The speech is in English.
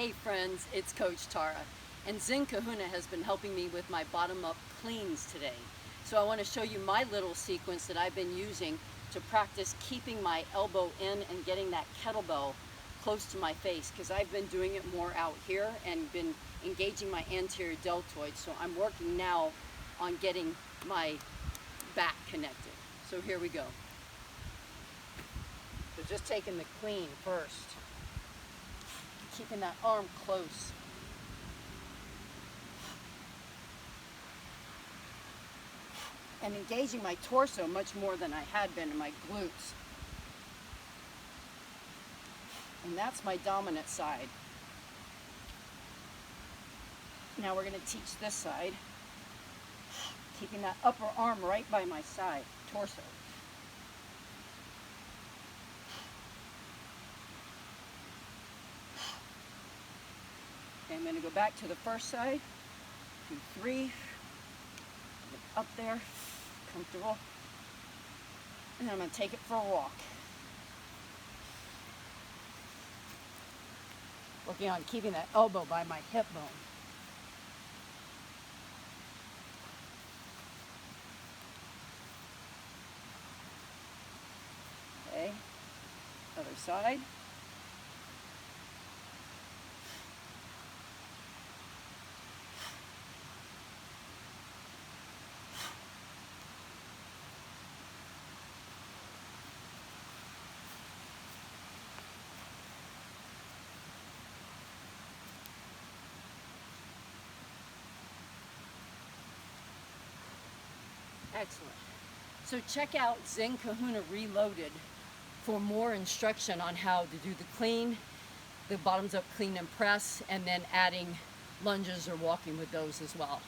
Hey friends, it's Coach Tara, and Zenkahuna has been helping me with my bottom-up cleans today. So I want to show you my little sequence that I've been using to practice keeping my elbow in and getting that kettlebell close to my face, because I've been doing it more out here and been engaging my anterior deltoid. So I'm working now on getting my back connected. So here we go. So just taking the clean first. Keeping that arm close. And engaging my torso much more than I had been in my glutes. And that's my dominant side. Now we're going to teach this side. Keeping that upper arm right by my side, torso. Okay, I'm going to go back to the first side. 2, 3. Up there, comfortable. And then I'm going to take it for a walk. Working on keeping that elbow by my hip bone. Okay, other side. Excellent. So check out Zenkahuna Reloaded for more instruction on how to do the clean, the bottoms up clean and press, and then adding lunges or walking with those as well.